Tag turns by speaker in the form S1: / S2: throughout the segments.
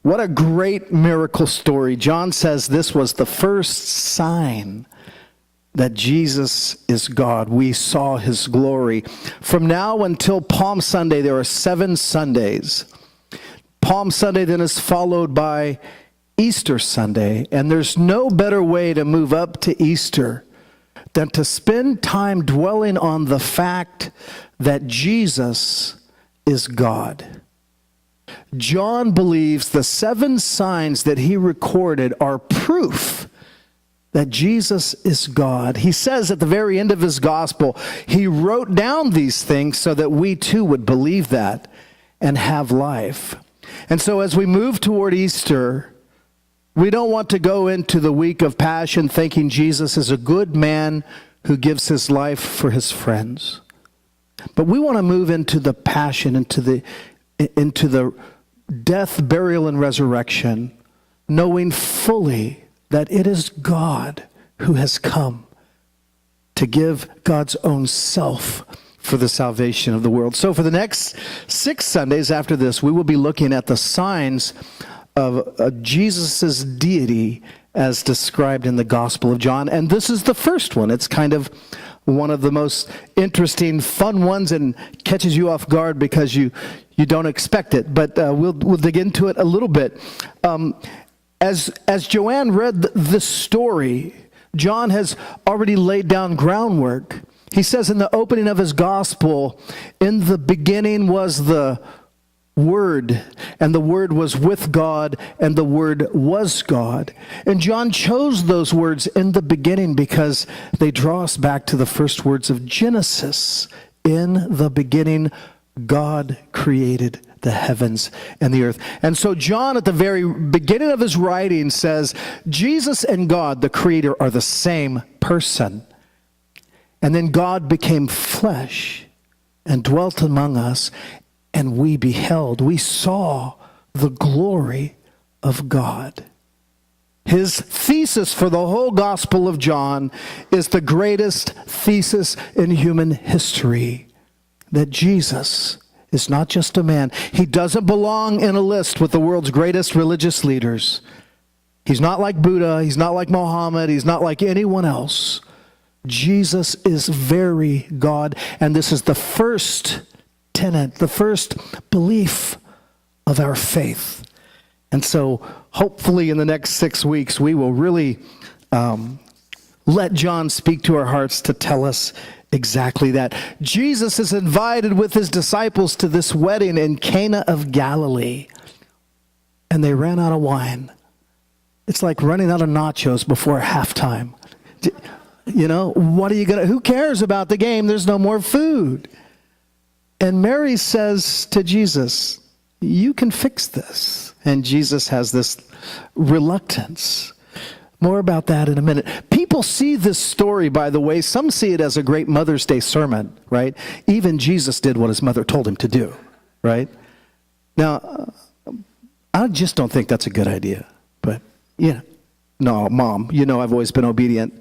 S1: What a great miracle story. John says this was the first sign that Jesus is God. We saw his glory. From now until Palm Sunday, there are 7 Sundays. Palm Sunday then is followed by Easter Sunday. And there's no better way to move up to Easter than to spend time dwelling on the fact that Jesus is God. John believes the 7 signs that he recorded are proof that Jesus is God. He says at the very end of his gospel, he wrote down these things so that we too would believe that and have life. And so as we move toward Easter, we don't want to go into the week of Passion thinking Jesus is a good man who gives his life for his friends. But we want to move into the Passion, into the death, burial, and resurrection, knowing fully that it is God who has come to give God's own self for the salvation of the world. So for the next 6 Sundays after this, we will be looking at the signs of Jesus' deity as described in the Gospel of John. And this is the first one. It's kind of one of the most interesting, fun ones, and catches you off guard because you don't expect it. But we'll dig into it a little bit. As Joanne read this story, John has already laid down groundwork. He says in the opening of his gospel, in the beginning was the Word, and the Word was with God, and the Word was God. And John chose those words, in the beginning, because they draw us back to the first words of Genesis. In the beginning, God created the heavens and the earth. And so John, at the very beginning of his writing, says, Jesus and God, the Creator, are the same person. And then God became flesh and dwelt among us, and we beheld, we saw the glory of God. His thesis for the whole Gospel of John is the greatest thesis in human history, that Jesus is not just a man. He doesn't belong in a list with the world's greatest religious leaders. He's not like Buddha. He's not like Mohammed. He's not like anyone else. Jesus is very God, and this is the first tenet, the first belief of our faith. And so hopefully in the next 6 weeks, we will really let John speak to our hearts to tell us exactly that. Jesus is invited with his disciples to this wedding in Cana of Galilee, and they ran out of wine. It's like running out of nachos before halftime. You know, what are you going to, who cares about the game? There's no more food. And Mary says to Jesus, you can fix this. And Jesus has this reluctance. More about that in a minute. People see this story, by the way, some see it as a great Mother's Day sermon, right? Even Jesus did what his mother told him to do, right? Now, I just don't think that's a good idea. But, yeah. No, Mom, you know I've always been obedient.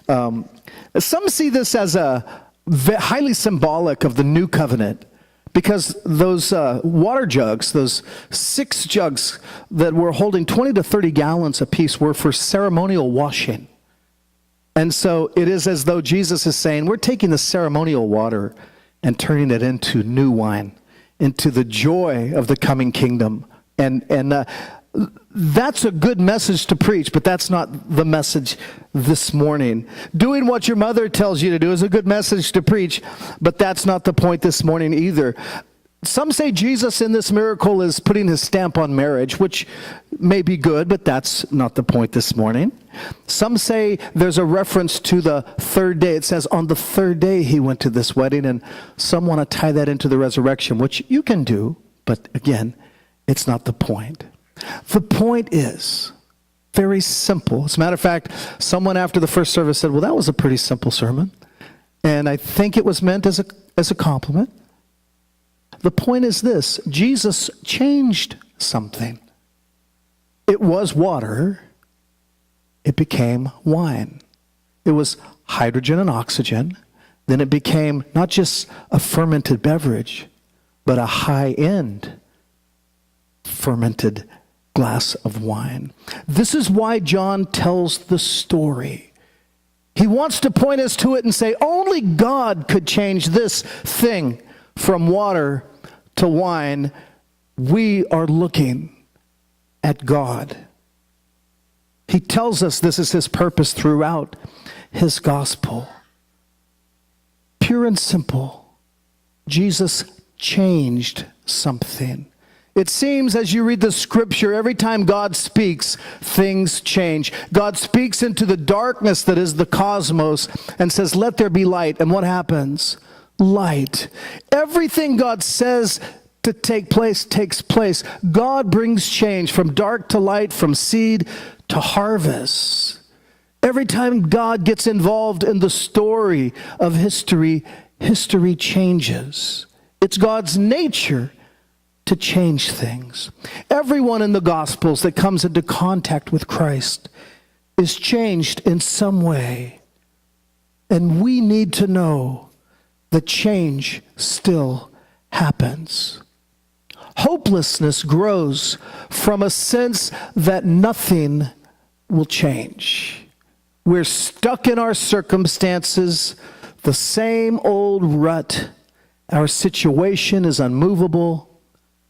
S1: Some see this as a highly symbolic of the new covenant, because those water jugs, those 6 jugs that were holding 20 to 30 gallons apiece, were for ceremonial washing. And so it is as though Jesus is saying, we're taking the ceremonial water and turning it into new wine, into the joy of the coming kingdom. And that's a good message to preach, but that's not the message this morning. Doing what your mother tells you to do is a good message to preach, but that's not the point this morning either. Some say Jesus in this miracle is putting his stamp on marriage, which may be good, but that's not the point this morning. Some say there's a reference to the 3rd day. It says on the 3rd day he went to this wedding, and some want to tie that into the resurrection, which you can do, but again, it's not the point. The point is very simple. As a matter of fact, someone after the first service said, well, that was a pretty simple sermon. And I think it was meant as a compliment. The point is this: Jesus changed something. It was water. It became wine. It was hydrogen and oxygen. Then it became not just a fermented beverage, but a high-end fermented glass of wine. This is why John tells the story. He wants to point us to it and say, only God could change this thing from water to wine. We are looking at God. He tells us this is his purpose throughout his gospel. Pure and simple, Jesus changed something. It seems as you read the scripture, every time God speaks, things change. God speaks into the darkness that is the cosmos and says, let there be light. And what happens? Light. Everything God says to take place takes place. God brings change from dark to light, from seed to harvest. Every time God gets involved in the story of history, history changes. It's God's nature to change things. Everyone in the Gospels that comes into contact with Christ is changed in some way. And we need to know that change still happens. Hopelessness grows from a sense that nothing will change. We're stuck in our circumstances, the same old rut. Our situation is unmovable,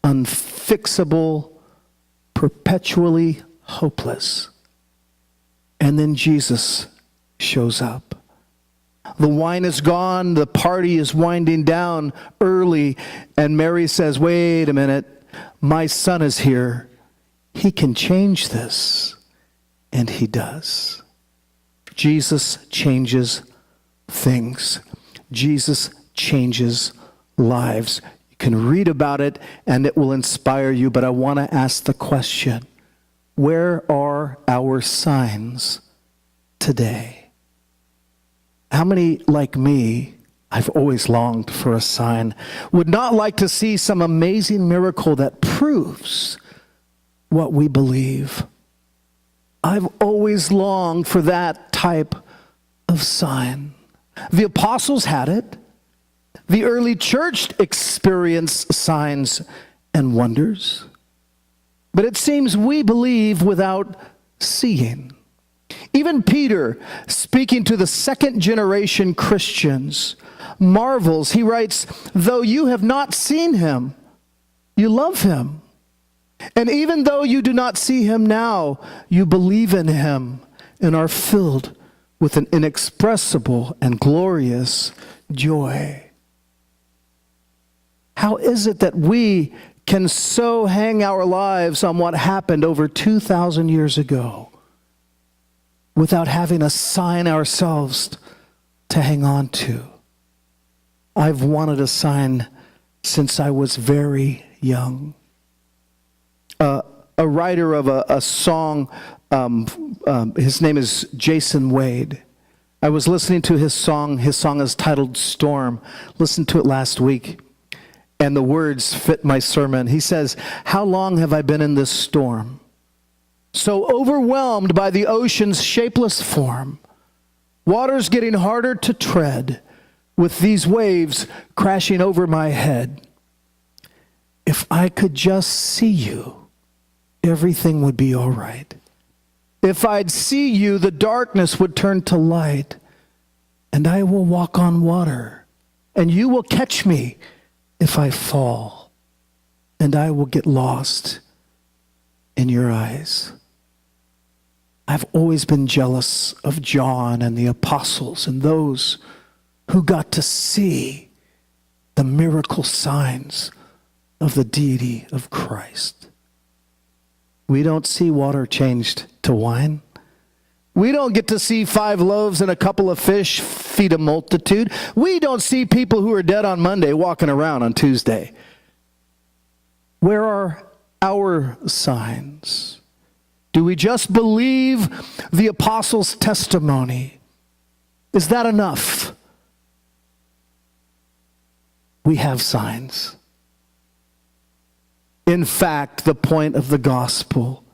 S1: unfixable, perpetually hopeless. And then Jesus shows up. The wine is gone, the party is winding down early, and Mary says, wait a minute, my son is here. He can change this. And he does. Jesus changes things. Jesus changes lives. You can read about it and it will inspire you, but I want to ask the question, where are our signs today? How many, like me, I've always longed for a sign, would not like to see some amazing miracle that proves what we believe? I've always longed for that type of sign. The apostles had it. The early church experienced signs and wonders. But it seems we believe without seeing. Even Peter, speaking to the second generation Christians, marvels. He writes, though you have not seen him, you love him. And even though you do not see him now, you believe in him and are filled with an inexpressible and glorious joy. How is it that we can so hang our lives on what happened over 2,000 years ago without having a sign ourselves to hang on to? I've wanted a sign since I was very young. A writer of a song, his name is Jason Wade. I was listening to his song. His song is titled Storm. Listened to it last week, and the words fit my sermon. He says, how long have I been in this storm? So overwhelmed by the ocean's shapeless form, water's getting harder to tread, with these waves crashing over my head. If I could just see you, everything would be all right. If I'd see you, the darkness would turn to light, and I will walk on water, and you will catch me if I fall, and I will get lost in your eyes. I've always been jealous of John and the apostles and those who got to see the miracle signs of the deity of Christ. We don't see water changed to wine. We don't get to see 5 loaves and a couple of fish feed a multitude. We don't see people who are dead on Monday walking around on Tuesday. Where are our signs? Do we just believe the apostles' testimony? Is that enough? We have signs. In fact, the point of the gospel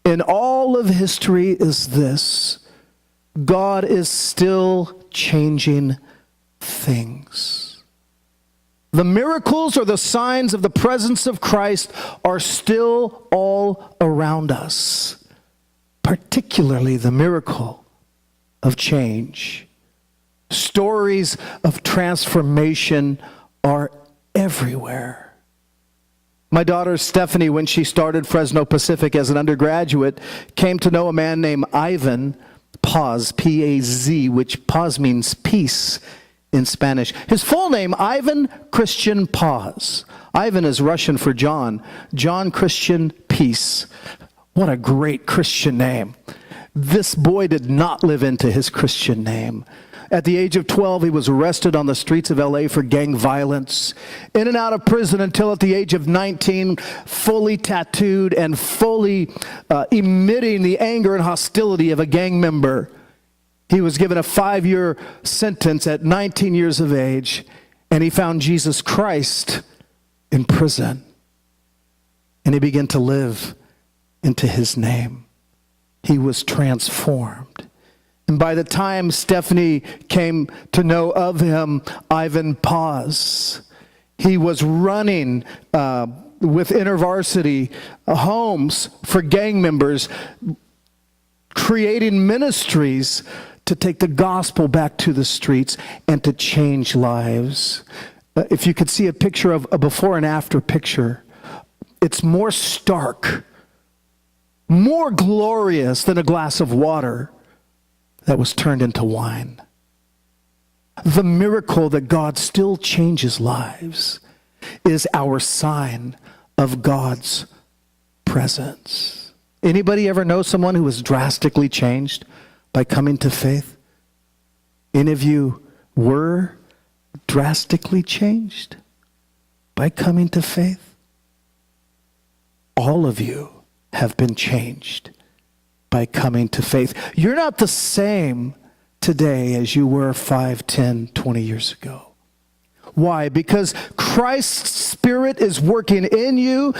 S1: in all of history is this: God is still changing things. The miracles or the signs of the presence of Christ are still all around us, particularly the miracle of change. Stories of transformation are everywhere. My daughter Stephanie, when she started Fresno Pacific as an undergraduate, came to know a man named Ivan Paz, P-A-Z, which Paz means peace in Spanish. His full name, Ivan Christian Paz. Ivan is Russian for John. John Christian Peace. What a great Christian name. This boy did not live into his Christian name. At the age of 12, he was arrested on the streets of LA for gang violence. In and out of prison until at the age of 19, fully tattooed and fully emitting the anger and hostility of a gang member. He was given a 5-year sentence at 19 years of age, and he found Jesus Christ in prison. And he began to live into his name. He was transformed. And by the time Stephanie came to know of him, Ivan Paz, he was running with InterVarsity homes for gang members, creating ministries to take the gospel back to the streets and to change lives. If you could see a picture of a before and after picture, it's more stark, more glorious than a glass of water that was turned into wine. The miracle that God still changes lives is our sign of God's presence. Anybody ever know someone who was drastically changed by coming to faith? Any of you were drastically changed by coming to faith? All of you have been changed by coming to faith. You're not the same today as you were 5, 10, 20 years ago. Why? Because Christ's Spirit is working in you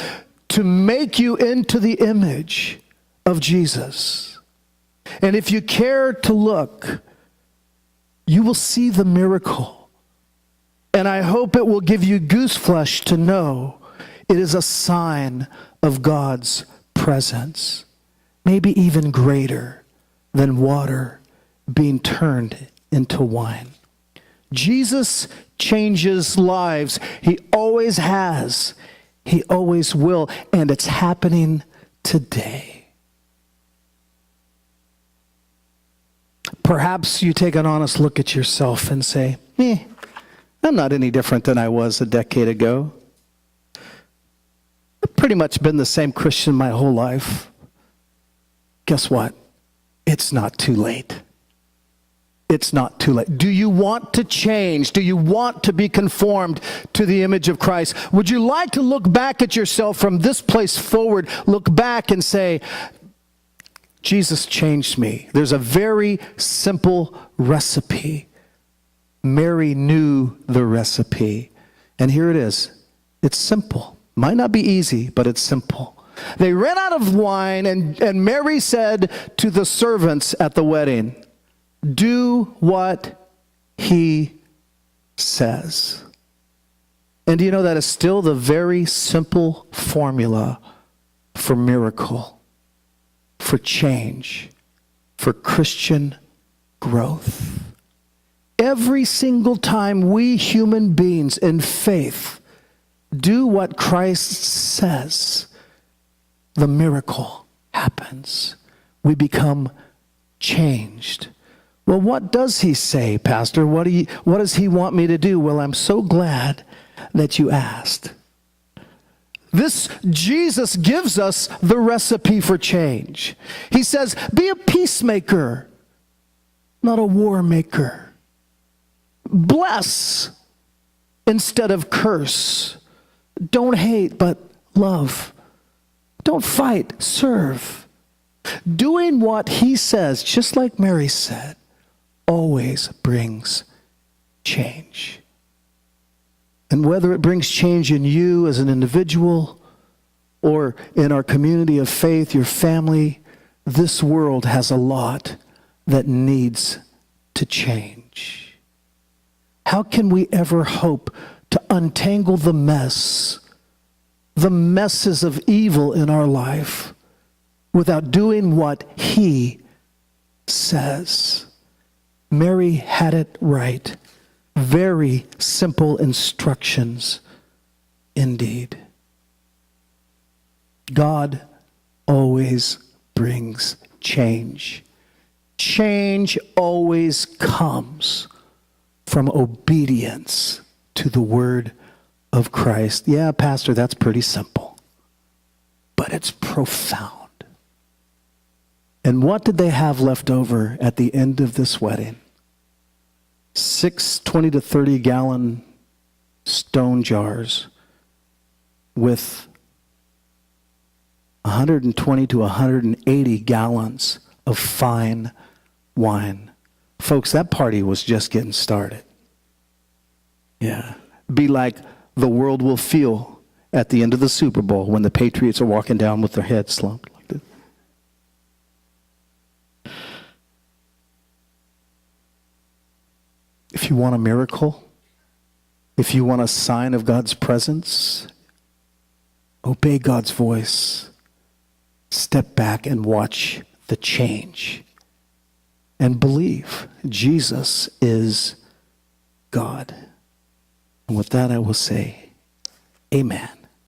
S1: to make you into the image of Jesus. And if you care to look, you will see the miracle. And I hope it will give you gooseflesh to know it is a sign of God's presence. Maybe even greater than water being turned into wine. Jesus changes lives. He always has. He always will. And it's happening today. Perhaps you take an honest look at yourself and say, I'm not any different than I was a decade ago. I've pretty much been the same Christian my whole life. Guess what? It's not too late. It's not too late. Do you want to change? Do you want to be conformed to the image of Christ? Would you like to look back at yourself from this place forward, look back and say, Jesus changed me? There's a very simple recipe. Mary knew the recipe. And here it is. It's simple. Might not be easy, but it's simple. They ran out of wine, and Mary said to the servants at the wedding, do what he says. And do you know that is still the very simple formula for miracle, for change, for Christian growth? Every single time we human beings in faith do what Christ says, the miracle happens. We become changed. Well, what does he say, Pastor? What does he want me to do? Well, I'm so glad that you asked. This Jesus gives us the recipe for change. He says, be a peacemaker, not a war maker. Bless instead of curse. Don't hate, but love. Don't fight, serve. Doing what he says, just like Mary said, always brings change. And whether it brings change in you as an individual or in our community of faith, your family, this world has a lot that needs to change. How can we ever hope to untangle the messes of evil in our life, without doing what he says. Mary had it right. Very simple instructions indeed. God always brings change. Change always comes from obedience to the word of Christ. Yeah, Pastor, that's pretty simple, but it's profound. And what did they have left over at the end of this wedding? 6 20 to 30 gallon stone jars with 120 to 180 gallons of fine wine. Folks, that party was just getting started. Yeah. Be like the world will feel at the end of the Super Bowl when the Patriots are walking down with their heads slumped like this. If you want a miracle, if you want a sign of God's presence, obey God's voice. Step back and watch the change. And believe Jesus is God. And with that, I will say, amen.